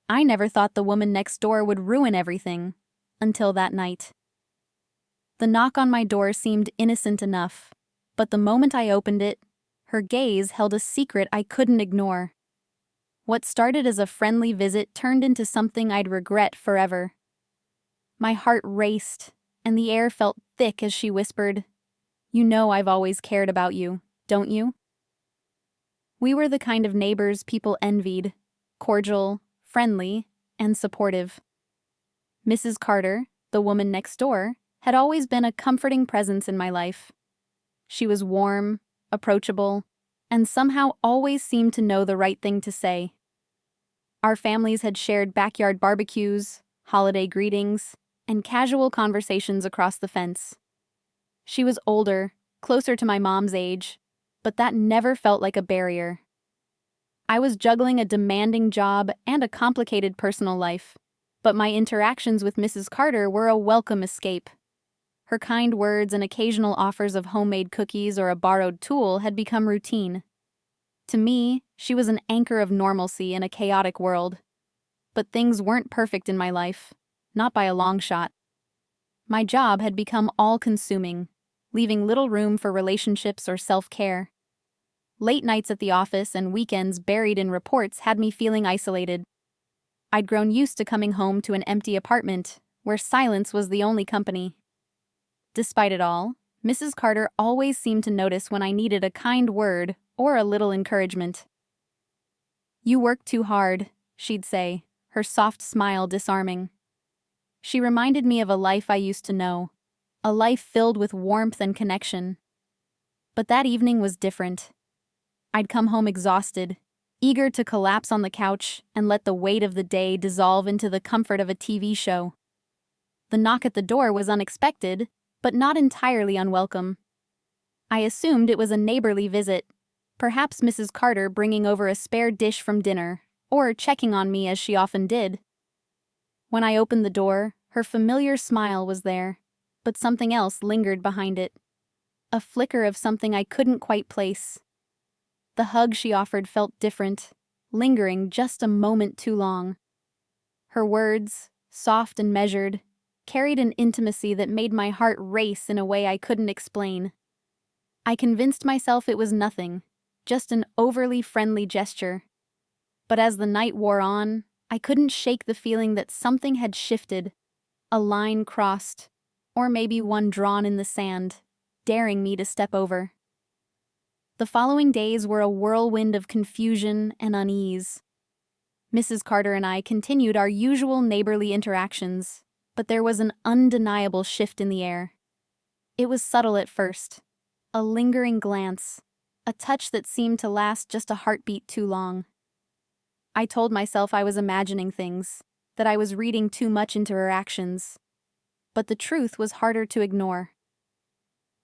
I never thought the woman next door would ruin everything. Until that night. The knock on my door seemed innocent enough, but the moment I opened it, her gaze held a secret I couldn't ignore. What started as a friendly visit turned into something I'd regret forever. My heart raced, and the air felt thick as she whispered, "You know I've always cared about you, don't you?" We were the kind of neighbors people envied, cordial, friendly, and supportive. Mrs. Carter, the woman next door, had always been a comforting presence in my life. She was warm, approachable, and somehow always seemed to know the right thing to say. Our families had shared backyard barbecues, holiday greetings, and casual conversations across the fence. She was older, closer to my mom's age, but that never felt like a barrier. I was juggling a demanding job and a complicated personal life, but my interactions with Mrs. Carter were a welcome escape. Her kind words and occasional offers of homemade cookies or a borrowed tool had become routine. To me, she was an anchor of normalcy in a chaotic world. But things weren't perfect in my life, not by a long shot. My job had become all-consuming, leaving little room for relationships or self-care. Late nights at the office and weekends buried in reports had me feeling isolated. I'd grown used to coming home to an empty apartment, where silence was the only company. Despite it all, Mrs. Carter always seemed to notice when I needed a kind word or a little encouragement. "You work too hard," she'd say, her soft smile disarming. She reminded me of a life I used to know, a life filled with warmth and connection. But that evening was different. I'd come home exhausted, eager to collapse on the couch and let the weight of the day dissolve into the comfort of a TV show. The knock at the door was unexpected, but not entirely unwelcome. I assumed it was a neighborly visit, perhaps Mrs. Carter bringing over a spare dish from dinner, or checking on me as she often did. When I opened the door, her familiar smile was there, but something else lingered behind it. A flicker of something I couldn't quite place. The hug she offered felt different, lingering just a moment too long. Her words, soft and measured, carried an intimacy that made my heart race in a way I couldn't explain. I convinced myself it was nothing, just an overly friendly gesture. But as the night wore on, I couldn't shake the feeling that something had shifted, a line crossed, or maybe one drawn in the sand, daring me to step over. The following days were a whirlwind of confusion and unease. Mrs. Carter and I continued our usual neighborly interactions, but there was an undeniable shift in the air. It was subtle at first, a lingering glance, a touch that seemed to last just a heartbeat too long. I told myself I was imagining things, that I was reading too much into her actions. But the truth was harder to ignore.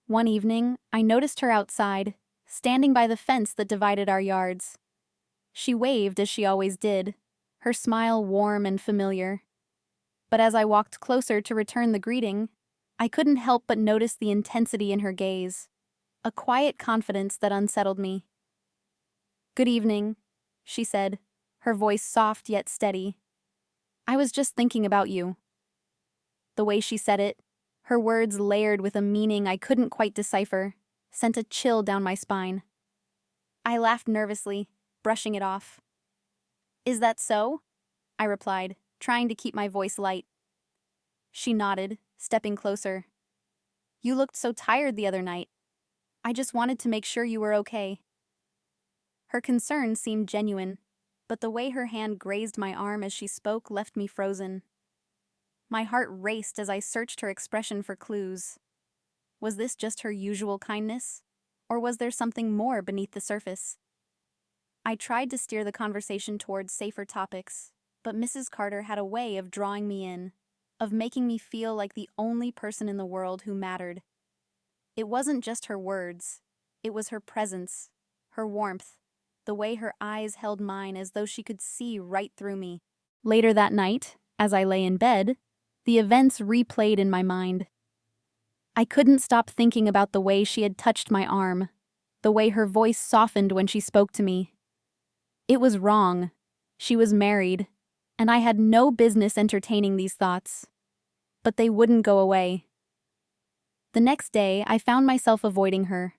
One evening, I noticed her outside, standing by the fence that divided our yards. She waved as she always did, her smile warm and familiar. But as I walked closer to return the greeting, I couldn't help but notice the intensity in her gaze, a quiet confidence that unsettled me. "Good evening," she said, her voice soft yet steady. "I was just thinking about you." The way she said it, her words layered with a meaning I couldn't quite decipher, sent a chill down my spine. I laughed nervously, brushing it off. "Is that so?" I replied, trying to keep my voice light. She nodded, stepping closer. "You looked so tired the other night. I just wanted to make sure you were okay." Her concern seemed genuine, but the way her hand grazed my arm as she spoke left me frozen. My heart raced as I searched her expression for clues. Was this just her usual kindness, or was there something more beneath the surface? I tried to steer the conversation towards safer topics, but Mrs. Carter had a way of drawing me in, of making me feel like the only person in the world who mattered. It wasn't just her words, it was her presence, her warmth, the way her eyes held mine as though she could see right through me. Later that night, as I lay in bed, the events replayed in my mind. I couldn't stop thinking about the way she had touched my arm, the way her voice softened when she spoke to me. It was wrong. She was married, and I had no business entertaining these thoughts. But they wouldn't go away. The next day, I found myself avoiding her,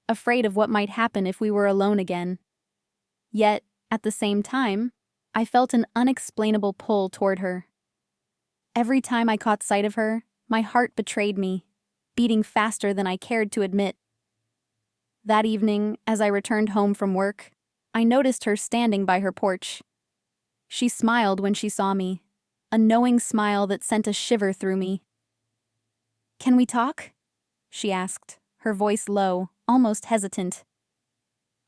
afraid of what might happen if we were alone again. Yet, at the same time, I felt an unexplainable pull toward her. Every time I caught sight of her, my heart betrayed me, beating faster than I cared to admit. That evening, as I returned home from work, I noticed her standing by her porch. She smiled when she saw me, a knowing smile that sent a shiver through me. "Can we talk?" she asked, her voice low, almost hesitant.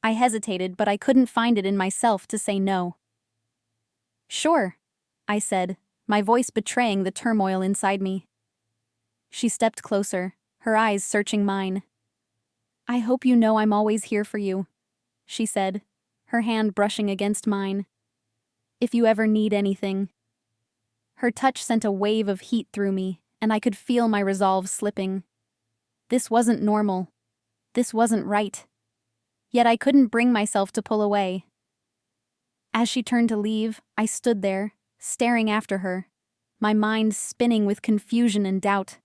I hesitated, but I couldn't find it in myself to say no. "Sure," I said, my voice betraying the turmoil inside me. She stepped closer, her eyes searching mine. "I hope you know I'm always here for you," she said, her hand brushing against mine. "If you ever need anything." Her touch sent a wave of heat through me, and I could feel my resolve slipping. This wasn't normal. This wasn't right. Yet I couldn't bring myself to pull away. As she turned to leave, I stood there, staring after her, my mind spinning with confusion and doubt.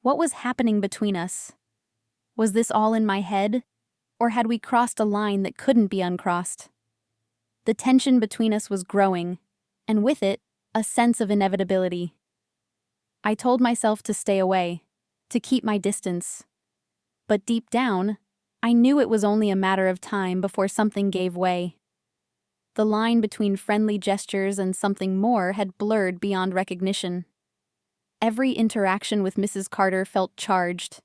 What was happening between us? Was this all in my head, or had we crossed a line that couldn't be uncrossed? The tension between us was growing, and with it, a sense of inevitability. I told myself to stay away, to keep my distance. But deep down, I knew it was only a matter of time before something gave way. The line between friendly gestures and something more had blurred beyond recognition. Every interaction with Mrs. Carter felt charged.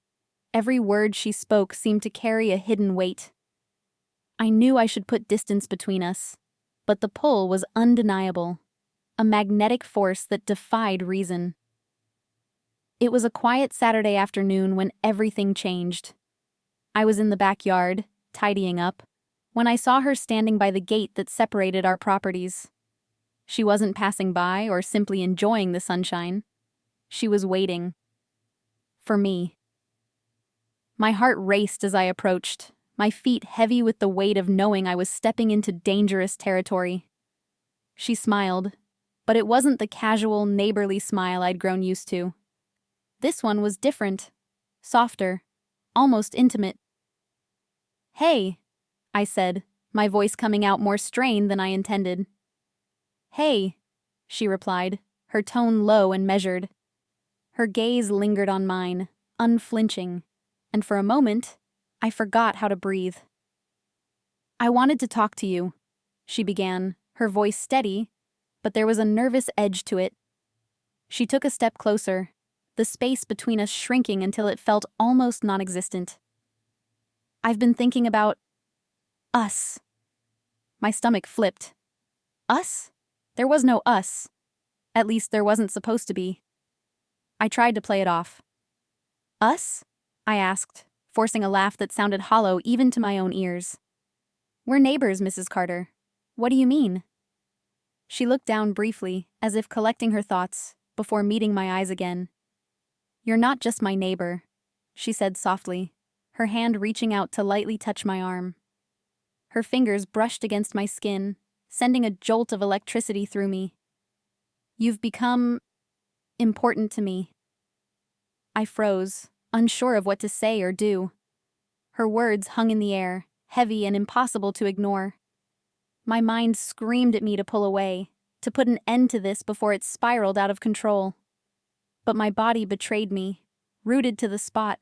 Every word she spoke seemed to carry a hidden weight. I knew I should put distance between us, but the pull was undeniable, a magnetic force that defied reason. It was a quiet Saturday afternoon when everything changed. I was in the backyard, tidying up, when I saw her standing by the gate that separated our properties. She wasn't passing by or simply enjoying the sunshine. She was waiting. For me. My heart raced as I approached, my feet heavy with the weight of knowing I was stepping into dangerous territory. She smiled, but it wasn't the casual, neighborly smile I'd grown used to. This one was different, softer, almost intimate. "Hey," I said, my voice coming out more strained than I intended. "Hey," she replied, her tone low and measured. Her gaze lingered on mine, unflinching, and for a moment, I forgot how to breathe. "I wanted to talk to you," she began, her voice steady, but there was a nervous edge to it. She took a step closer, the space between us shrinking until it felt almost non-existent. "I've been thinking about us." My stomach flipped. Us? There was no us. At least there wasn't supposed to be. I tried to play it off. "Us?" I asked, forcing a laugh that sounded hollow even to my own ears. "We're neighbors, Mrs. Carter. What do you mean?" She looked down briefly, as if collecting her thoughts, before meeting my eyes again. "You're not just my neighbor," she said softly, her hand reaching out to lightly touch my arm. Her fingers brushed against my skin, sending a jolt of electricity through me. "You've become important to me." I froze, unsure of what to say or do. Her words hung in the air, heavy and impossible to ignore. My mind screamed at me to pull away, to put an end to this before it spiraled out of control. But my body betrayed me, rooted to the spot,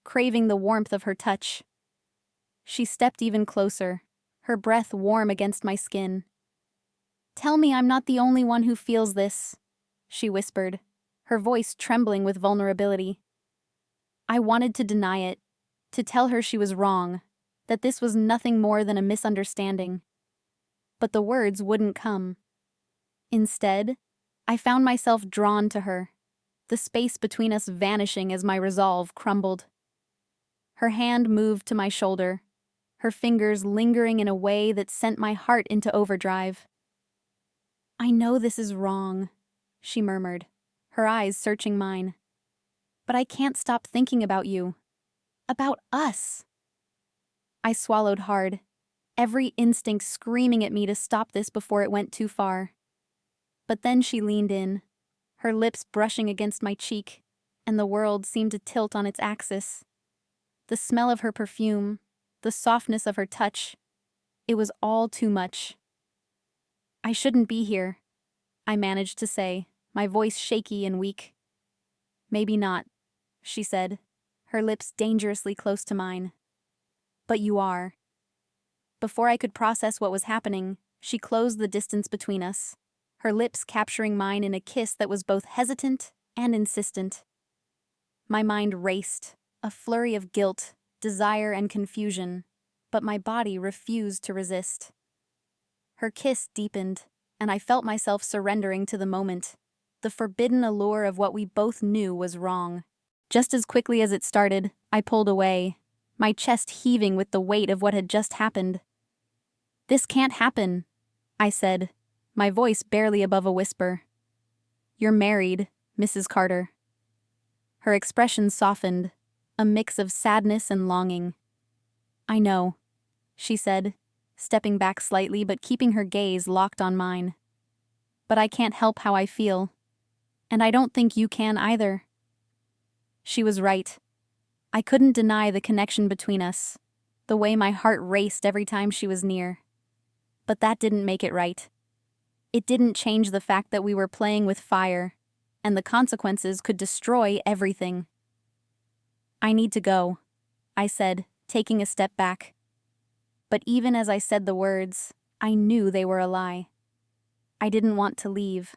craving the warmth of her touch. She stepped even closer, her breath warm against my skin. "Tell me I'm not the only one who feels this," she whispered, her voice trembling with vulnerability. I wanted to deny it, to tell her she was wrong, that this was nothing more than a misunderstanding. But the words wouldn't come. Instead, I found myself drawn to her, the space between us vanishing as my resolve crumbled. Her hand moved to my shoulder, her fingers lingering in a way that sent my heart into overdrive. "I know this is wrong," she murmured, her eyes searching mine. "But I can't stop thinking about you. About us." I swallowed hard, every instinct screaming at me to stop this before it went too far. But then she leaned in, her lips brushing against my cheek, and the world seemed to tilt on its axis. The smell of her perfume, the softness of her touch, it was all too much. "I shouldn't be here," I managed to say, my voice shaky and weak. "Maybe not," she said, her lips dangerously close to mine. "But you are." Before I could process what was happening, she closed the distance between us, her lips capturing mine in a kiss that was both hesitant and insistent. My mind raced, a flurry of guilt, desire, and confusion, but my body refused to resist. Her kiss deepened, and I felt myself surrendering to the moment, the forbidden allure of what we both knew was wrong. Just as quickly as it started, I pulled away, my chest heaving with the weight of what had just happened. "This can't happen," I said, my voice barely above a whisper. "You're married, Mrs. Carter." Her expression softened, a mix of sadness and longing. "I know," she said, stepping back slightly but keeping her gaze locked on mine. "But I can't help how I feel. And I don't think you can either." She was right. I couldn't deny the connection between us, the way my heart raced every time she was near. But that didn't make it right. It didn't change the fact that we were playing with fire, and the consequences could destroy everything. "I need to go," I said, taking a step back. But even as I said the words, I knew they were a lie. I didn't want to leave.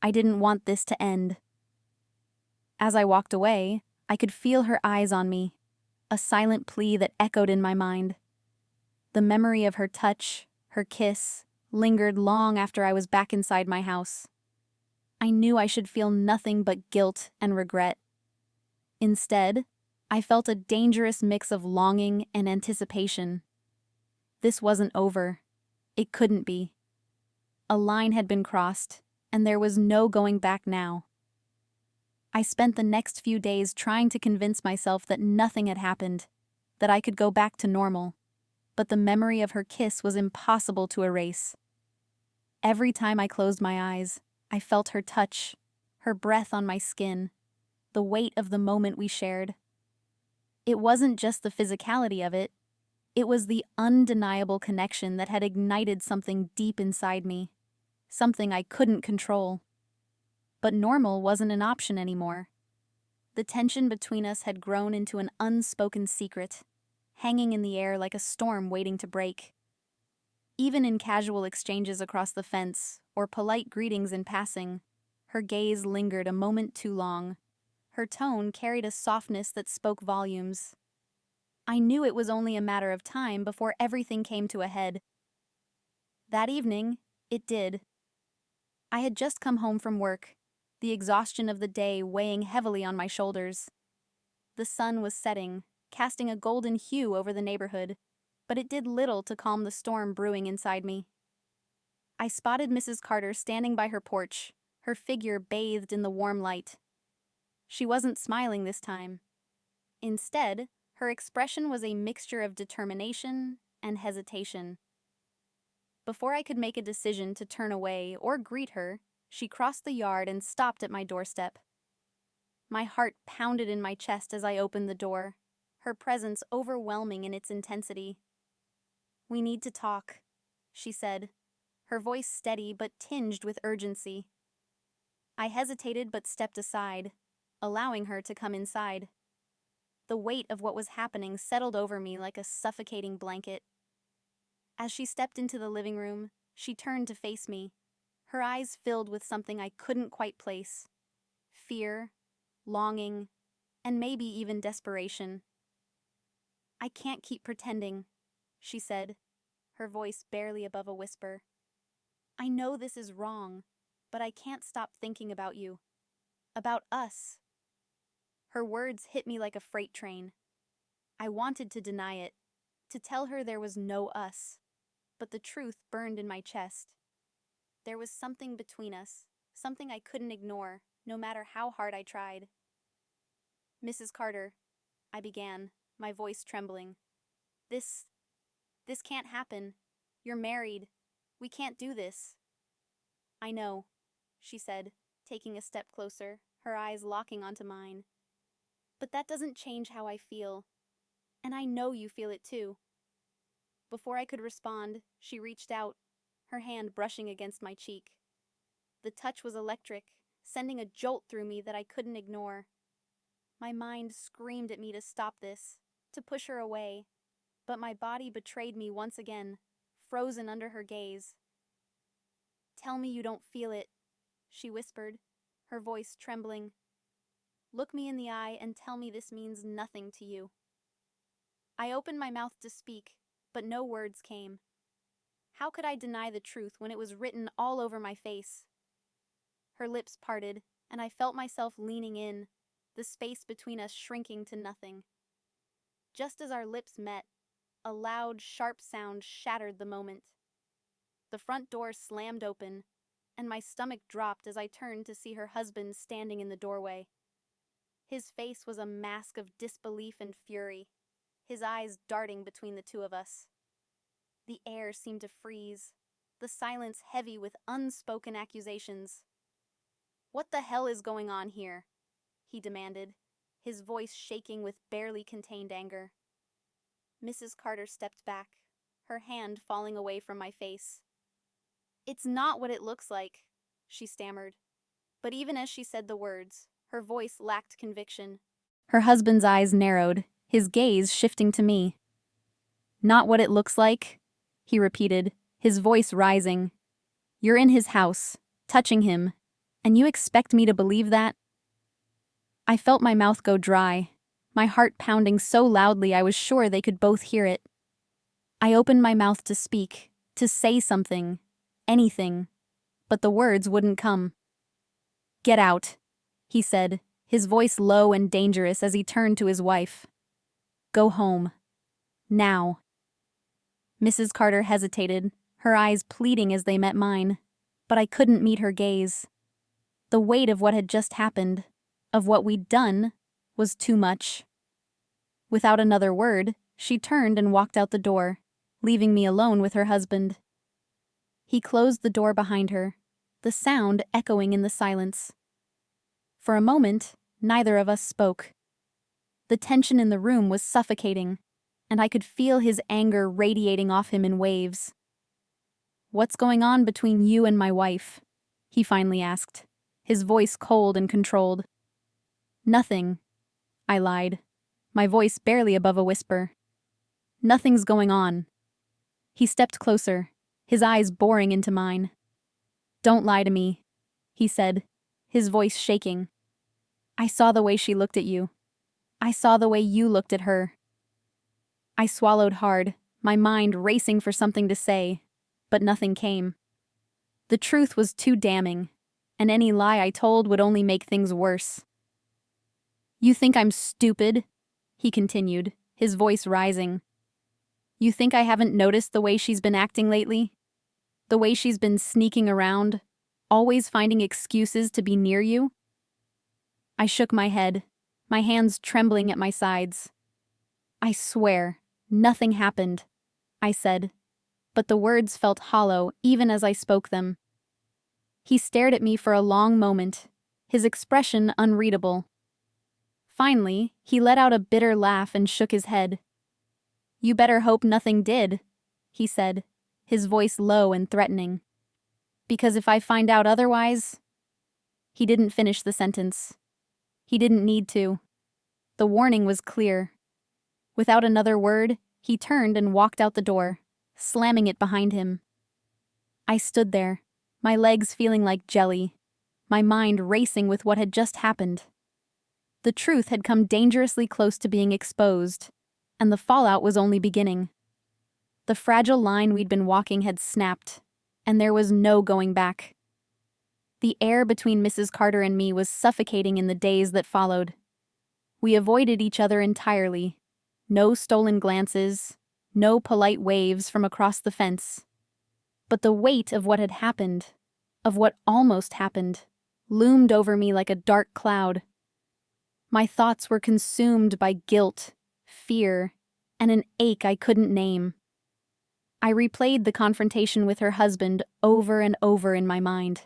I didn't want this to end. As I walked away, I could feel her eyes on me, a silent plea that echoed in my mind. The memory of her touch, her kiss, lingered long after I was back inside my house. I knew I should feel nothing but guilt and regret. Instead, I felt a dangerous mix of longing and anticipation. This wasn't over. It couldn't be. A line had been crossed, and there was no going back now. I spent the next few days trying to convince myself that nothing had happened, that I could go back to normal, but the memory of her kiss was impossible to erase. Every time I closed my eyes, I felt her touch, her breath on my skin, the weight of the moment we shared. It wasn't just the physicality of it. It was the undeniable connection that had ignited something deep inside me, something I couldn't control. But normal wasn't an option anymore. The tension between us had grown into an unspoken secret, hanging in the air like a storm waiting to break. Even in casual exchanges across the fence or polite greetings in passing, her gaze lingered a moment too long. Her tone carried a softness that spoke volumes. I knew it was only a matter of time before everything came to a head. That evening, it did. I had just come home from work, the exhaustion of the day weighing heavily on my shoulders. The sun was setting, casting a golden hue over the neighborhood, but it did little to calm the storm brewing inside me. I spotted Mrs. Carter standing by her porch, her figure bathed in the warm light. She wasn't smiling this time. Instead, her expression was a mixture of determination and hesitation. Before I could make a decision to turn away or greet her, she crossed the yard and stopped at my doorstep. My heart pounded in my chest as I opened the door, her presence overwhelming in its intensity. "We need to talk," she said, her voice steady but tinged with urgency. I hesitated but stepped aside, allowing her to come inside. The weight of what was happening settled over me like a suffocating blanket. As she stepped into the living room, she turned to face me, her eyes filled with something I couldn't quite place. Fear, longing, and maybe even desperation. "I can't keep pretending," she said, her voice barely above a whisper. "I know this is wrong, but I can't stop thinking about you. About us." Her words hit me like a freight train. I wanted to deny it, to tell her there was no us, but the truth burned in my chest. There was something between us, something I couldn't ignore, no matter how hard I tried. "Mrs. Carter," I began, my voice trembling. This can't happen. You're married. We can't do this." "I know," she said, taking a step closer, her eyes locking onto mine. But that doesn't change how I feel. And I know you feel it too. Before I could respond, she reached out, her hand brushing against my cheek. The touch was electric, sending a jolt through me that I couldn't ignore. My mind screamed at me to stop this, to push her away, but my body betrayed me once again, frozen under her gaze. "Tell me you don't feel it," she whispered, her voice trembling. "Look me in the eye and tell me this means nothing to you." I opened my mouth to speak, but no words came. How could I deny the truth when it was written all over my face? Her lips parted, and I felt myself leaning in, the space between us shrinking to nothing. Just as our lips met, a loud, sharp sound shattered the moment. The front door slammed open, and my stomach dropped as I turned to see her husband standing in the doorway. His face was a mask of disbelief and fury, his eyes darting between the two of us. The air seemed to freeze, the silence heavy with unspoken accusations. "What the hell is going on here?" he demanded, his voice shaking with barely contained anger. Mrs. Carter stepped back, her hand falling away from my face. "It's not what it looks like," she stammered. But even as she said the words, her voice lacked conviction. Her husband's eyes narrowed, his gaze shifting to me. "Not what it looks like?" he repeated, his voice rising. "You're in his house, touching him, and you expect me to believe that?" I felt my mouth go dry, my heart pounding so loudly I was sure they could both hear it. I opened my mouth to speak, to say something, anything, but the words wouldn't come. "Get out," he said, his voice low and dangerous as he turned to his wife. "Go home. Now." Mrs. Carter hesitated, her eyes pleading as they met mine, but I couldn't meet her gaze. The weight of what had just happened, of what we'd done, was too much. Without another word, she turned and walked out the door, leaving me alone with her husband. He closed the door behind her, the sound echoing in the silence. For a moment, neither of us spoke. The tension in the room was suffocating, and I could feel his anger radiating off him in waves. "What's going on between you and my wife?" he finally asked, his voice cold and controlled. "Nothing," I lied, my voice barely above a whisper. "Nothing's going on." He stepped closer, his eyes boring into mine. "Don't lie to me," he said, his voice shaking. "I saw the way she looked at you. I saw the way you looked at her." I swallowed hard, my mind racing for something to say, but nothing came. The truth was too damning, and any lie I told would only make things worse. "You think I'm stupid?" he continued, his voice rising. "You think I haven't noticed the way she's been acting lately? The way she's been sneaking around, always finding excuses to be near you?" I shook my head, my hands trembling at my sides. "I swear, nothing happened," I said, but the words felt hollow even as I spoke them. He stared at me for a long moment, his expression unreadable. Finally, he let out a bitter laugh and shook his head. "You better hope nothing did," he said, his voice low and threatening. "Because if I find out otherwise—" He didn't finish the sentence. He didn't need to. The warning was clear. Without another word, he turned and walked out the door, slamming it behind him. I stood there, my legs feeling like jelly, my mind racing with what had just happened. The truth had come dangerously close to being exposed, and the fallout was only beginning. The fragile line we'd been walking had snapped, and there was no going back. The air between Mrs. Carter and me was suffocating in the days that followed. We avoided each other entirely. No stolen glances, no polite waves from across the fence. But the weight of what had happened, of what almost happened, loomed over me like a dark cloud. My thoughts were consumed by guilt, fear, and an ache I couldn't name. I replayed the confrontation with her husband over and over in my mind.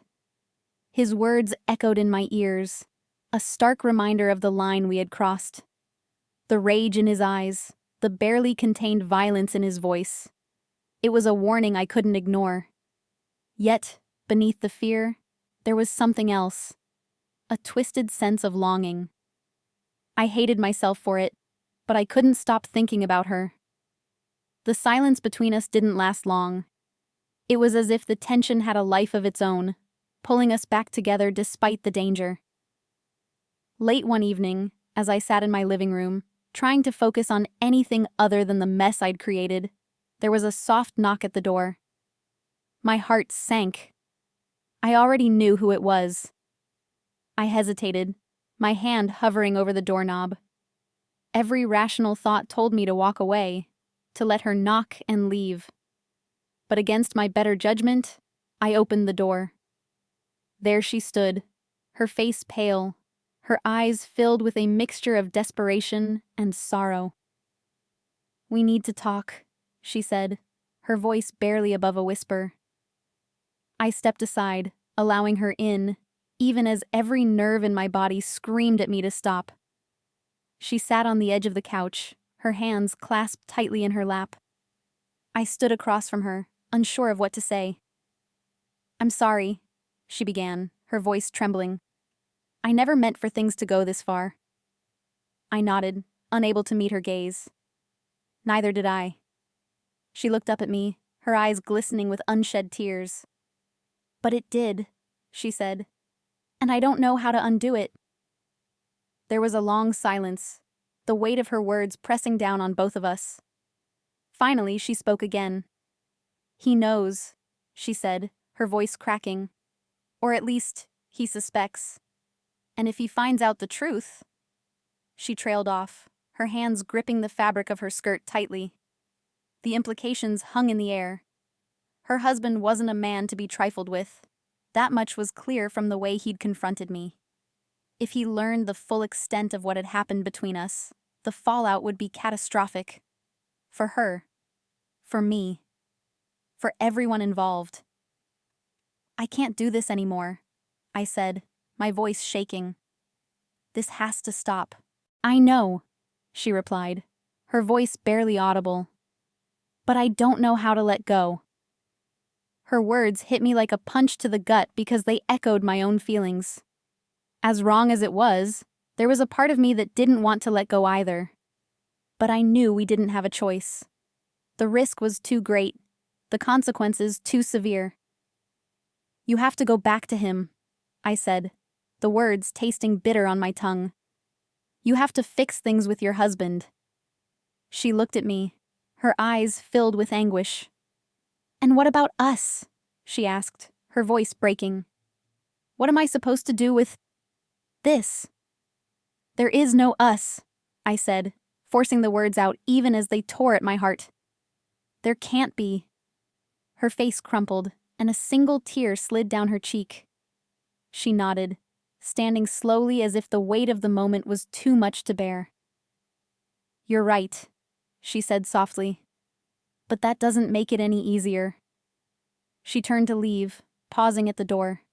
His words echoed in my ears, a stark reminder of the line we had crossed. The rage in his eyes, the barely contained violence in his voice. It was a warning I couldn't ignore. Yet, beneath the fear, there was something else. A twisted sense of longing. I hated myself for it, but I couldn't stop thinking about her. The silence between us didn't last long. It was as if the tension had a life of its own, pulling us back together despite the danger. Late one evening, as I sat in my living room, trying to focus on anything other than the mess I'd created, there was a soft knock at the door. My heart sank. I already knew who it was. I hesitated, my hand hovering over the doorknob. Every rational thought told me to walk away, to let her knock and leave. But against my better judgment, I opened the door. There she stood, her face pale, her eyes filled with a mixture of desperation and sorrow. "We need to talk," she said, her voice barely above a whisper. I stepped aside, allowing her in, even as every nerve in my body screamed at me to stop. She sat on the edge of the couch, her hands clasped tightly in her lap. I stood across from her, unsure of what to say. "I'm sorry," she began, her voice trembling. "I never meant for things to go this far." I nodded, unable to meet her gaze. Neither did I. She looked up at me, her eyes glistening with unshed tears. "But it did," she said, "and I don't know how to undo it." There was a long silence, the weight of her words pressing down on both of us. Finally, she spoke again. "He knows," she said, her voice cracking. "Or at least, he suspects. And if he finds out the truth—" She trailed off, her hands gripping the fabric of her skirt tightly. The implications hung in the air. Her husband wasn't a man to be trifled with. That much was clear from the way he'd confronted me. If he learned the full extent of what had happened between us, the fallout would be catastrophic. For her. For me. For everyone involved. "I can't do this anymore," I said, my voice shaking. "This has to stop." "I know," she replied, her voice barely audible. "But I don't know how to let go." Her words hit me like a punch to the gut because they echoed my own feelings. As wrong as it was, there was a part of me that didn't want to let go either. But I knew we didn't have a choice. The risk was too great, the consequences too severe. "You have to go back to him," I said, the words tasting bitter on my tongue. "You have to fix things with your husband." She looked at me, her eyes filled with anguish. "And what about us?" she asked, her voice breaking. "What am I supposed to do with this?" "There is no us," I said, forcing the words out even as they tore at my heart. "There can't be." Her face crumpled, and a single tear slid down her cheek. She nodded, standing slowly as if the weight of the moment was too much to bear. "You're right," she said softly. "But that doesn't make it any easier." She turned to leave, pausing at the door.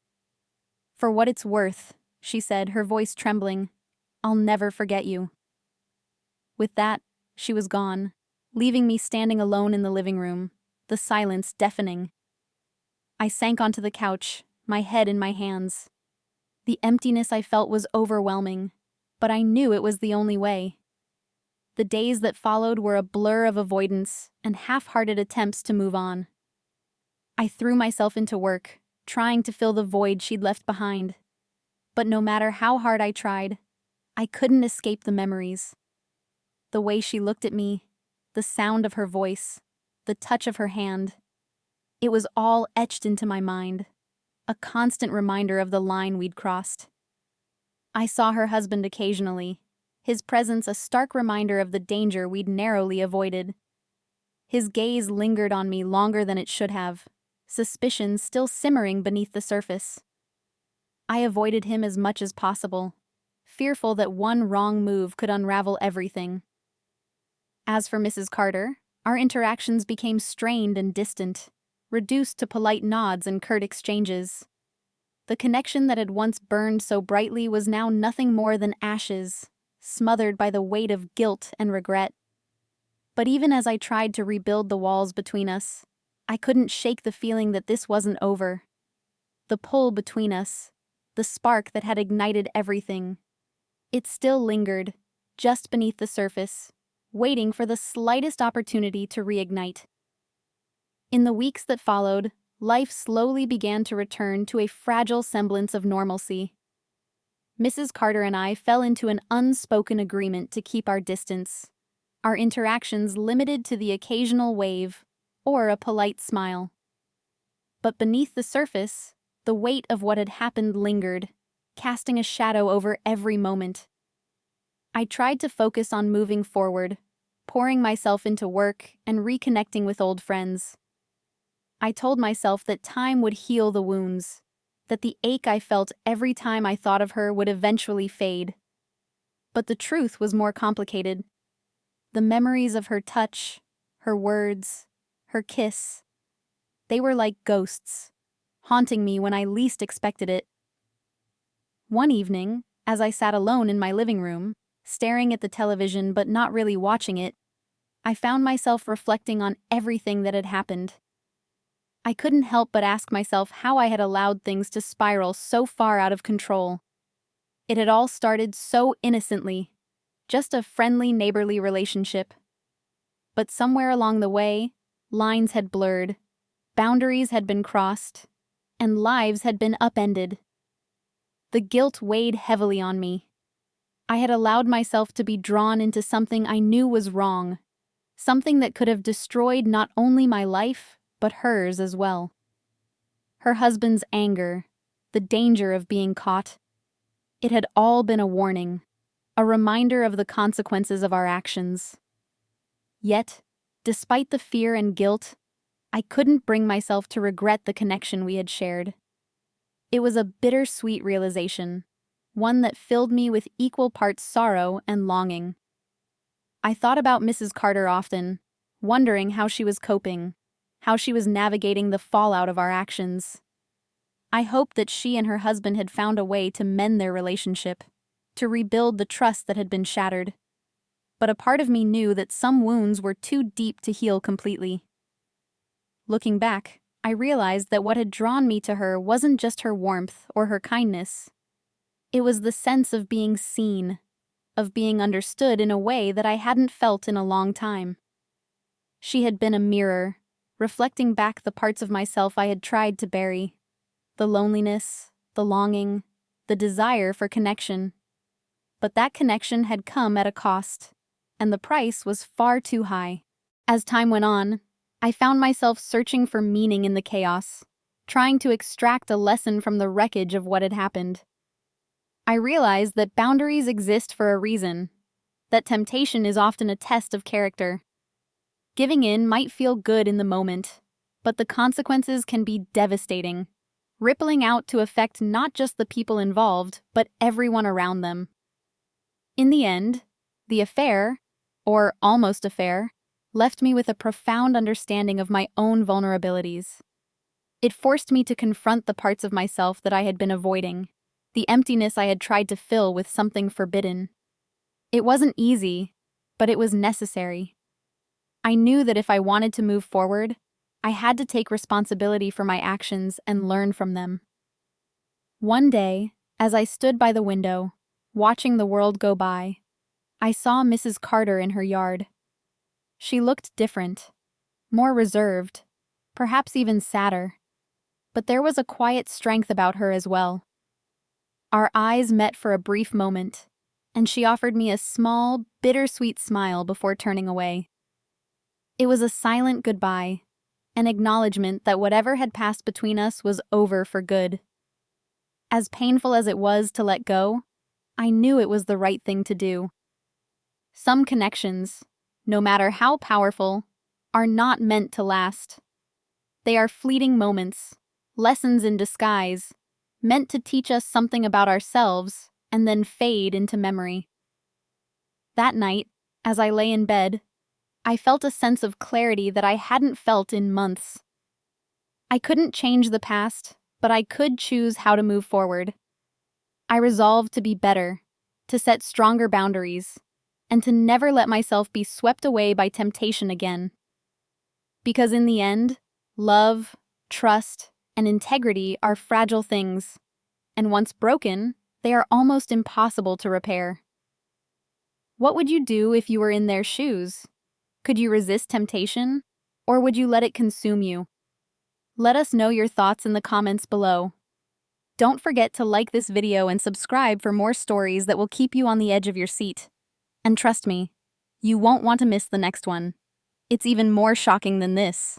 "For what it's worth," she said, her voice trembling, "I'll never forget you." With that, she was gone, leaving me standing alone in the living room, the silence deafening. I sank onto the couch, my head in my hands. The emptiness I felt was overwhelming, but I knew it was the only way. The days that followed were a blur of avoidance and half-hearted attempts to move on. I threw myself into work, trying to fill the void she'd left behind. But no matter how hard I tried, I couldn't escape the memories. The way she looked at me, the sound of her voice, the touch of her hand. It was all etched into my mind, a constant reminder of the line we'd crossed. I saw her husband occasionally, his presence a stark reminder of the danger we'd narrowly avoided. His gaze lingered on me longer than it should have, suspicion still simmering beneath the surface. I avoided him as much as possible, fearful that one wrong move could unravel everything. As for Mrs. Carter, our interactions became strained and distant, reduced to polite nods and curt exchanges. The connection that had once burned so brightly was now nothing more than ashes, smothered by the weight of guilt and regret. But even as I tried to rebuild the walls between us, I couldn't shake the feeling that this wasn't over. The pull between us, the spark that had ignited everything, it still lingered, just beneath the surface, waiting for the slightest opportunity to reignite. In the weeks that followed, life slowly began to return to a fragile semblance of normalcy. Mrs. Carter and I fell into an unspoken agreement to keep our distance, our interactions limited to the occasional wave or a polite smile. But beneath the surface, the weight of what had happened lingered, casting a shadow over every moment. I tried to focus on moving forward, pouring myself into work and reconnecting with old friends. I told myself that time would heal the wounds, that the ache I felt every time I thought of her would eventually fade. But the truth was more complicated. The memories of her touch, her words, her kiss, they were like ghosts, haunting me when I least expected it. One evening, as I sat alone in my living room, staring at the television but not really watching it, I found myself reflecting on everything that had happened. I couldn't help but ask myself how I had allowed things to spiral so far out of control. It had all started so innocently, just a friendly neighborly relationship. But somewhere along the way, lines had blurred, boundaries had been crossed, and lives had been upended. The guilt weighed heavily on me. I had allowed myself to be drawn into something I knew was wrong, something that could have destroyed not only my life, but hers as well. Her husband's anger, the danger of being caught, it had all been a warning, a reminder of the consequences of our actions. Yet, despite the fear and guilt, I couldn't bring myself to regret the connection we had shared. It was a bittersweet realization, one that filled me with equal parts sorrow and longing. I thought about Mrs. Carter often, wondering how she was coping, how she was navigating the fallout of our actions. I hoped that she and her husband had found a way to mend their relationship, to rebuild the trust that had been shattered. But a part of me knew that some wounds were too deep to heal completely. Looking back, I realized that what had drawn me to her wasn't just her warmth or her kindness. It was the sense of being seen, of being understood in a way that I hadn't felt in a long time. She had been a mirror, reflecting back the parts of myself I had tried to bury. The loneliness, the longing, the desire for connection. But that connection had come at a cost, and the price was far too high. As time went on, I found myself searching for meaning in the chaos, trying to extract a lesson from the wreckage of what had happened. I realized that boundaries exist for a reason, that temptation is often a test of character. Giving in might feel good in the moment, but the consequences can be devastating, rippling out to affect not just the people involved, but everyone around them. In the end, the affair, or almost affair, left me with a profound understanding of my own vulnerabilities. It forced me to confront the parts of myself that I had been avoiding, the emptiness I had tried to fill with something forbidden. It wasn't easy, but it was necessary. I knew that if I wanted to move forward, I had to take responsibility for my actions and learn from them. One day, as I stood by the window, watching the world go by, I saw Mrs. Carter in her yard. She looked different, more reserved, perhaps even sadder. But there was a quiet strength about her as well. Our eyes met for a brief moment, and she offered me a small, bittersweet smile before turning away. It was a silent goodbye, an acknowledgement that whatever had passed between us was over for good. As painful as it was to let go, I knew it was the right thing to do. Some connections, no matter how powerful, are not meant to last. They are fleeting moments, lessons in disguise, meant to teach us something about ourselves and then fade into memory. That night, as I lay in bed, I felt a sense of clarity that I hadn't felt in months. I couldn't change the past, but I could choose how to move forward. I resolved to be better, to set stronger boundaries, and to never let myself be swept away by temptation again. Because in the end, love, trust, and integrity are fragile things, and once broken, they are almost impossible to repair. What would you do if you were in their shoes? Could you resist temptation, or would you let it consume you? Let us know your thoughts in the comments below. Don't forget to like this video and subscribe for more stories that will keep you on the edge of your seat. And trust me, you won't want to miss the next one. It's even more shocking than this.